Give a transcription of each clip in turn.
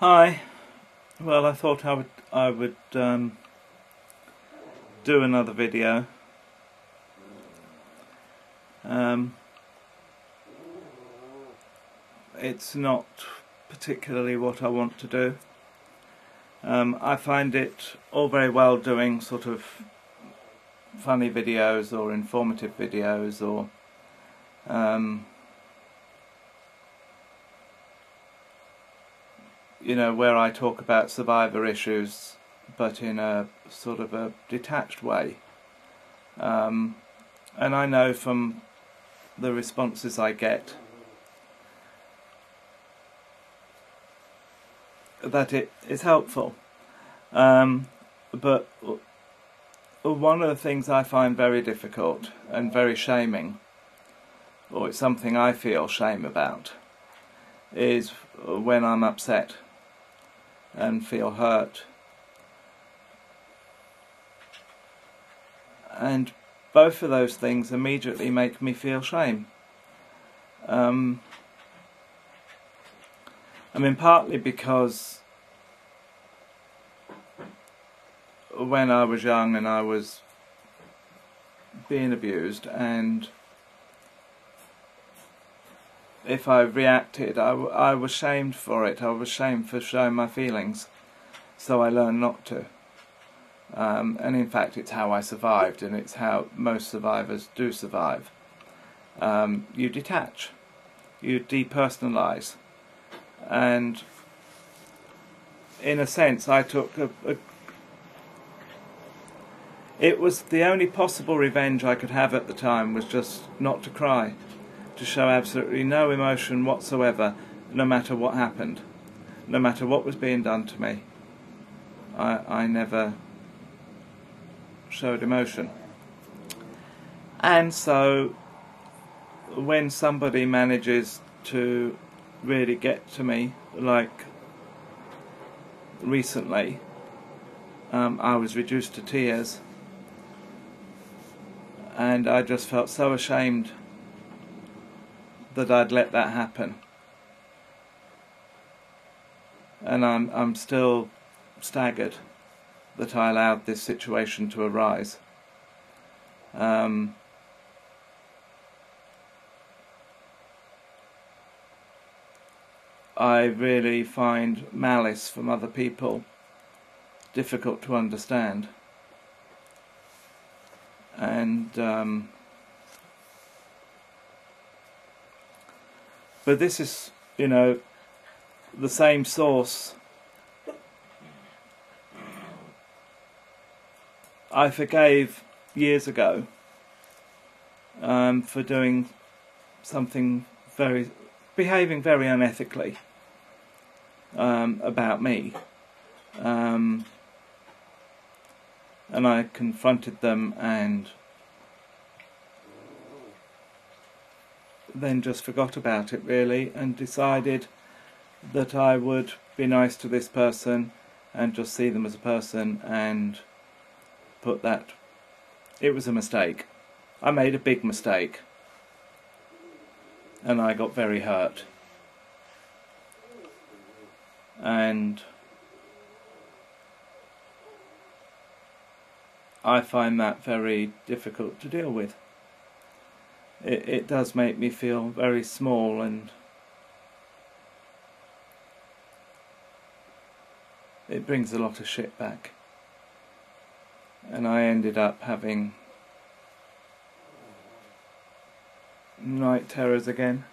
Hi. Well, I thought I would do another video. It's not particularly what I want to do. I find it all very well doing sort of funny videos or informative videos or you know, where I talk about survivor issues but in a sort of a detached way. And I know from the responses I get that it is helpful. But one of the things I find very difficult and very shaming, or it's something I feel shame about, is when I'm upset and feel hurt. And both of those things immediately make me feel shame. I mean, partly because when I was young and I was being abused, and if I reacted, I was shamed for it. I was shamed for showing my feelings, so I learned not to. And in fact, it's how I survived, and it's how most survivors do survive. You detach, you depersonalize, and in a sense, I took it was the only possible revenge I could have at the time, was just not to cry, to show absolutely no emotion whatsoever, no matter what happened, no matter what was being done to me. I never showed emotion. And so when somebody manages to really get to me, like recently, I was reduced to tears, and I just felt so ashamed that I'd let that happen. And I'm still staggered that I allowed this situation to arise. I really find malice from other people difficult to understand. And but this is, you know, the same source. I forgave years ago for doing something behaving very unethically about me, and I confronted them and then just forgot about it really, and decided that I would be nice to this person and just see them as a person, and put that it was a mistake. I made a big mistake, and I got very hurt, and I find that very difficult to deal with. It does make me feel very small, and it brings a lot of shit back. And I ended up having night terrors again.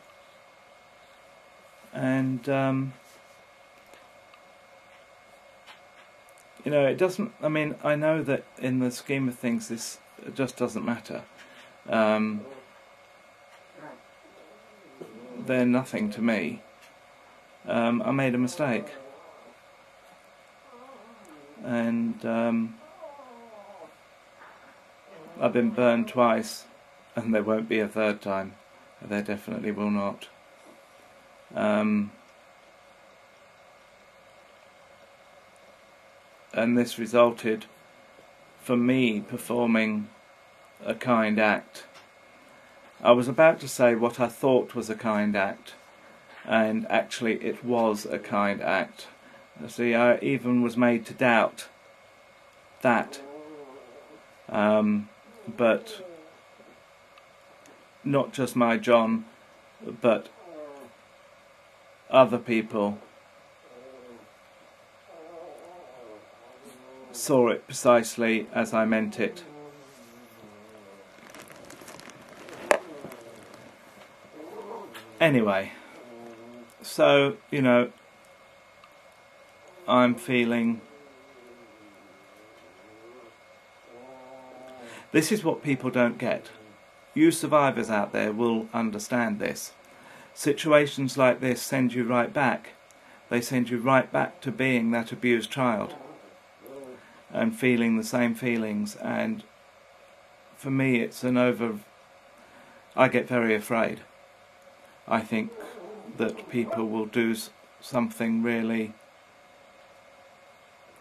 And you know, it doesn't, I mean, I know that in the scheme of things this just doesn't matter. They're nothing to me. I made a mistake, and I've been burned twice, and there won't be a third time. There definitely will not. And this resulted from me performing a kind act. I was about to say what I thought was a kind act, and actually it was a kind act. See, I even was made to doubt that, but not just my John, but other people saw it precisely as I meant it. Anyway, so, you know, I'm feeling... This is what people don't get. You survivors out there will understand this. Situations like this send you right back. They send you right back to being that abused child and feeling the same feelings. And for me, it's I get very afraid. I think that people will do something really...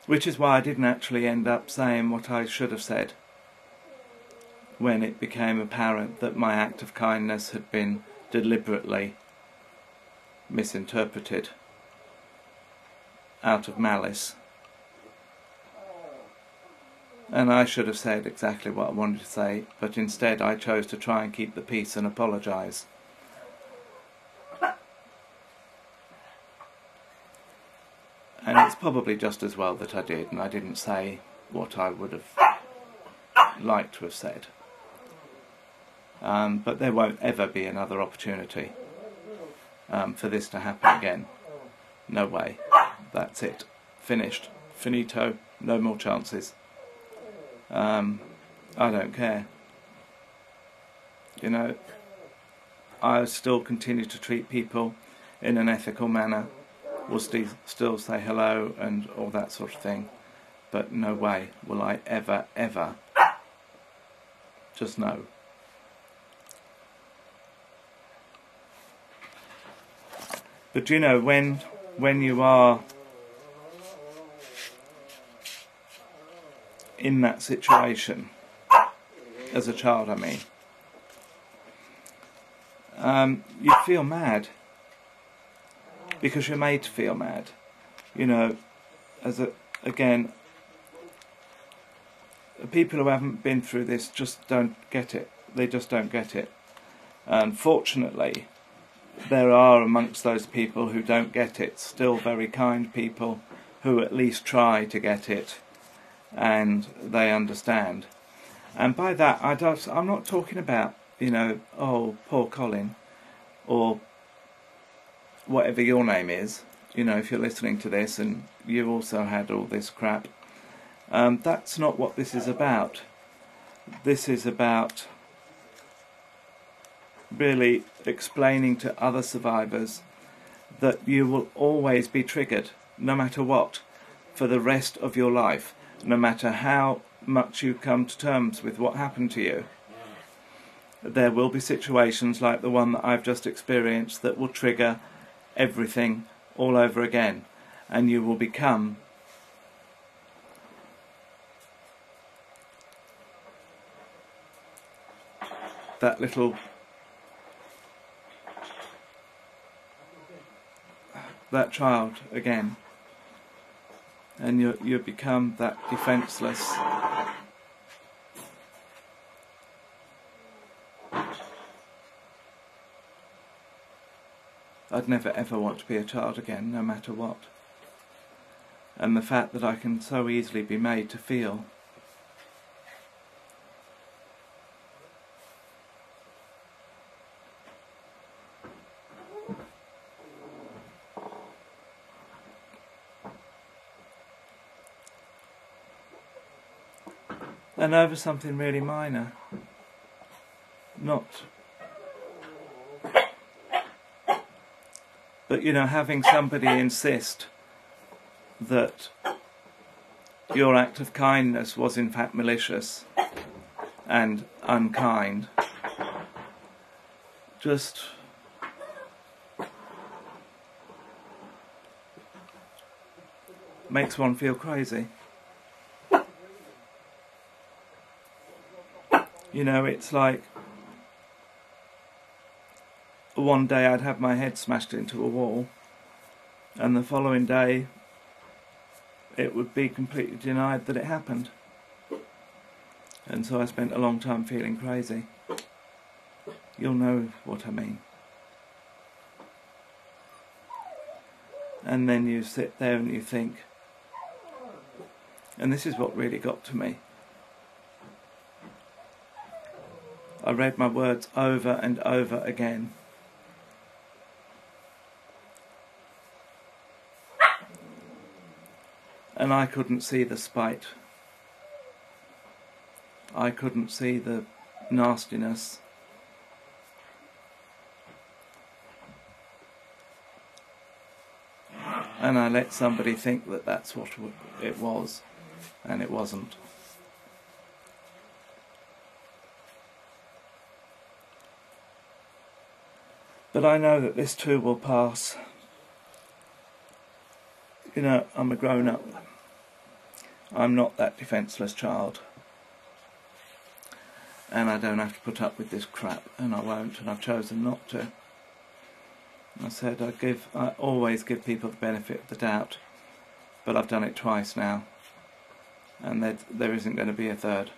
Which is why I didn't actually end up saying what I should have said when it became apparent that my act of kindness had been deliberately misinterpreted out of malice. And I should have said exactly what I wanted to say, but instead I chose to try and keep the peace and apologise. And it's probably just as well that I did, and I didn't say what I would have liked to have said. But there won't ever be another opportunity for this to happen again. No way. That's it. Finished. Finito. No more chances. I don't care. You know, I still continue to treat people in an ethical manner. Will still say hello and all that sort of thing. But no way will I ever, ever. Just no. But you know, when you are in that situation, as a child I mean, you feel mad. Because you're made to feel mad. You know, again, people who haven't been through this just don't get it. They just don't get it. Unfortunately, there are amongst those people who don't get it still very kind people who at least try to get it and they understand. And by that, I'm not talking about, you know, oh, poor Colin, or whatever your name is, you know, if you're listening to this and you also had all this crap. That's not what this is about. This is about really explaining to other survivors that you will always be triggered, no matter what, for the rest of your life, no matter how much you come to terms with what happened to you. There will be situations like the one that I've just experienced that will trigger everything all over again, and you will become that child again, and you become that defenceless I'd never ever want to be a child again, no matter what. And the fact that I can so easily be made to feel and over something really minor, but you know, having somebody insist that your act of kindness was in fact malicious and unkind just makes one feel crazy. You know, it's like one day I'd have my head smashed into a wall, and the following day it would be completely denied that it happened. And so I spent a long time feeling crazy. You'll know what I mean. And then you sit there and you think, and this is what really got to me. I read my words over and over again. And I couldn't see the spite. I couldn't see the nastiness. And I let somebody think that that's what it was, and it wasn't. But I know that this too will pass. You know, I'm a grown-up. I'm not that defenceless child. And I don't have to put up with this crap, and I won't, and I've chosen not to. I said I always give people the benefit of the doubt, but I've done it twice now, and there isn't going to be a third.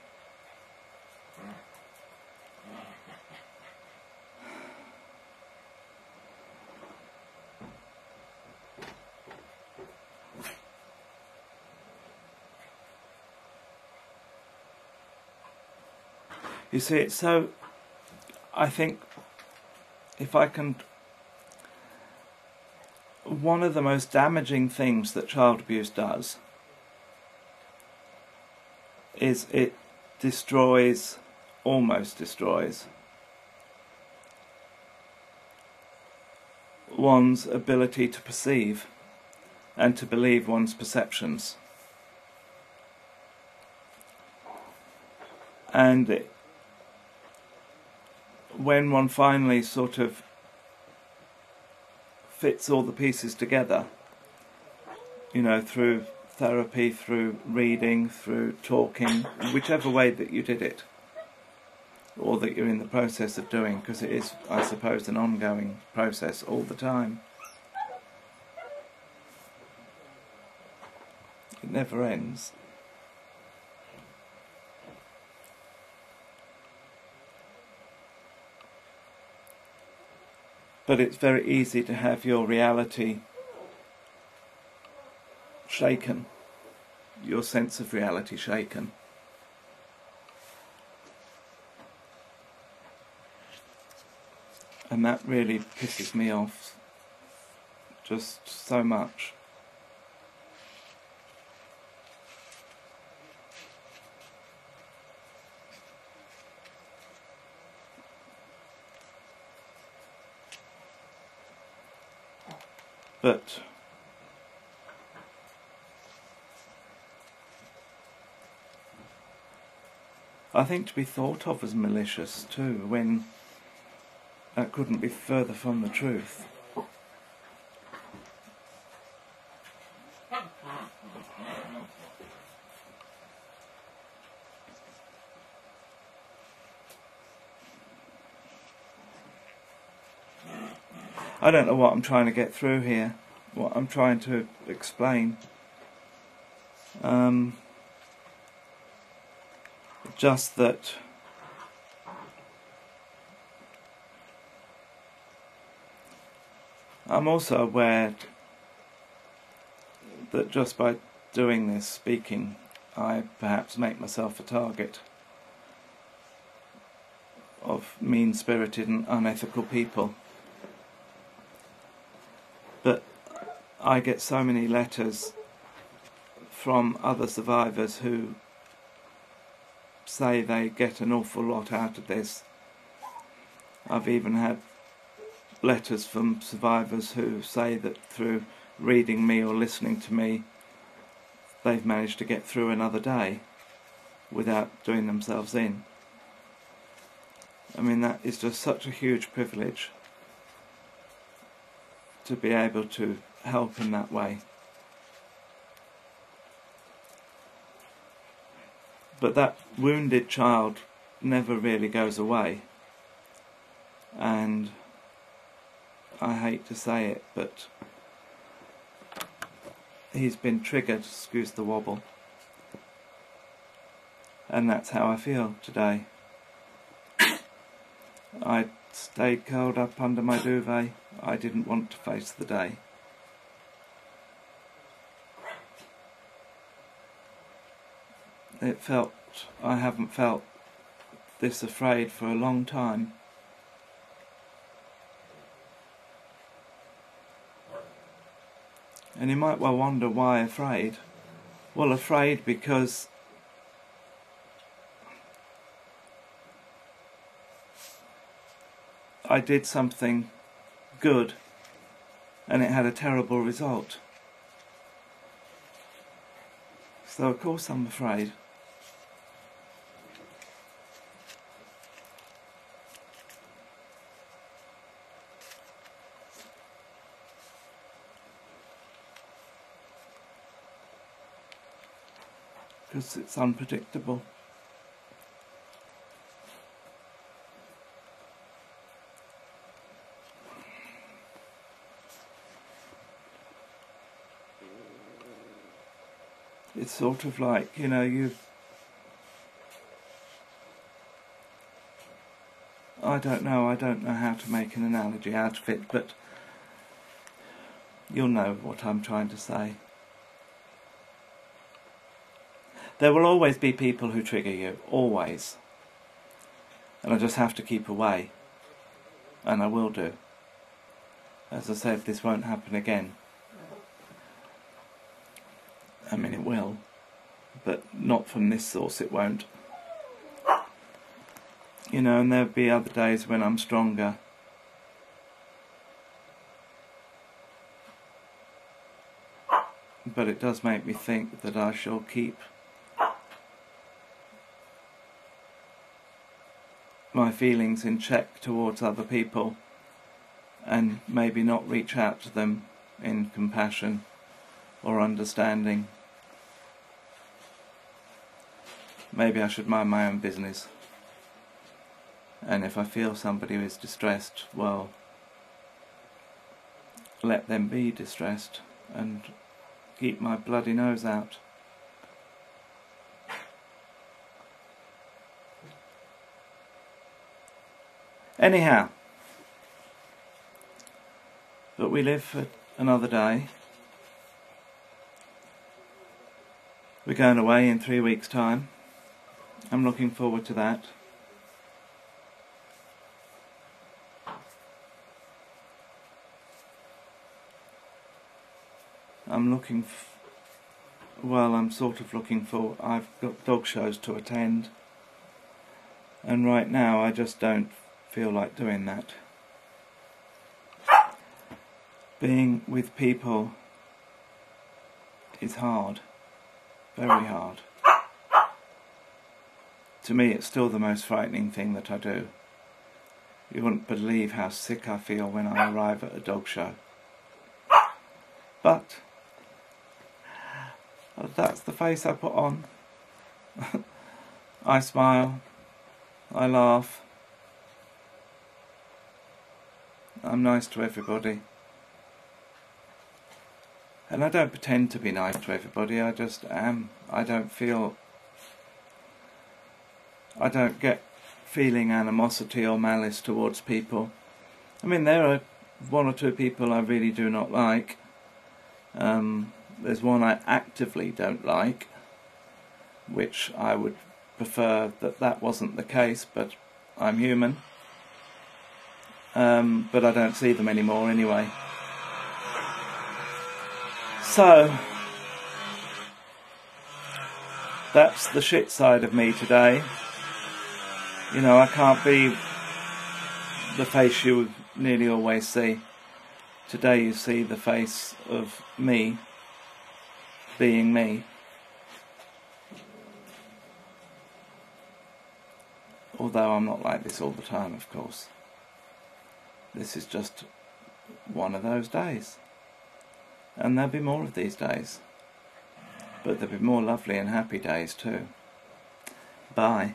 You see, it's so, I think, if I can, one of the most damaging things that child abuse does is it destroys, almost destroys, one's ability to perceive and to believe one's perceptions. And when one finally sort of fits all the pieces together, you know, through therapy, through reading, through talking, whichever way that you did it, or that you're in the process of doing, because it is, I suppose, an ongoing process all the time. It never ends. But it's very easy to have your reality shaken, your sense of reality shaken. And that really pisses me off just so much. But I think to be thought of as malicious too, when that couldn't be further from the truth. I don't know what I'm trying to get through here, what I'm trying to explain. Just that I'm also aware that just by doing this speaking, I perhaps make myself a target of mean-spirited and unethical people. But I get so many letters from other survivors who say they get an awful lot out of this. I've even had letters from survivors who say that through reading me or listening to me, they've managed to get through another day without doing themselves in. I mean, that is just such a huge privilege to be able to help in that way. But that wounded child never really goes away. And I hate to say it, but he's been triggered, excuse the wobble. And that's how I feel today. I stayed curled up under my duvet. I didn't want to face the day. I haven't felt this afraid for a long time. And you might well wonder why afraid. Well, afraid because I did something good and it had a terrible result. So of course I'm afraid. Because it's unpredictable. It's sort of like, you know, I don't know how to make an analogy out of it, but you'll know what I'm trying to say. There will always be people who trigger you, always. And I just have to keep away. And I will do. As I said, this won't happen again. I mean, it will, but not from this source it won't. You know, and there'll be other days when I'm stronger. But it does make me think that I shall keep my feelings in check towards other people and maybe not reach out to them in compassion or understanding. Maybe I should mind my own business. And if I feel somebody is distressed, well, let them be distressed and keep my bloody nose out. Anyhow, but we live for another day. We're going away in 3 weeks' time. I'm looking forward to that. I'm sort of looking for, I've got dog shows to attend, and right now I just don't feel like doing that. Being with people is hard, very hard. To me it's still the most frightening thing that I do. You wouldn't believe how sick I feel when I arrive at a dog show. But that's the face I put on. I smile, I laugh, I'm nice to everybody. And I don't pretend to be nice to everybody, I just am. I don't get feeling animosity or malice towards people. I mean, there are 1 or 2 people I really do not like. There's one I actively don't like, which I would prefer that wasn't the case, but I'm human. But I don't see them anymore anyway. So, that's the shit side of me today. You know, I can't be the face you nearly always see. Today you see the face of me being me. Although I'm not like this all the time, of course. This is just one of those days. And there'll be more of these days. But there'll be more lovely and happy days too. Bye.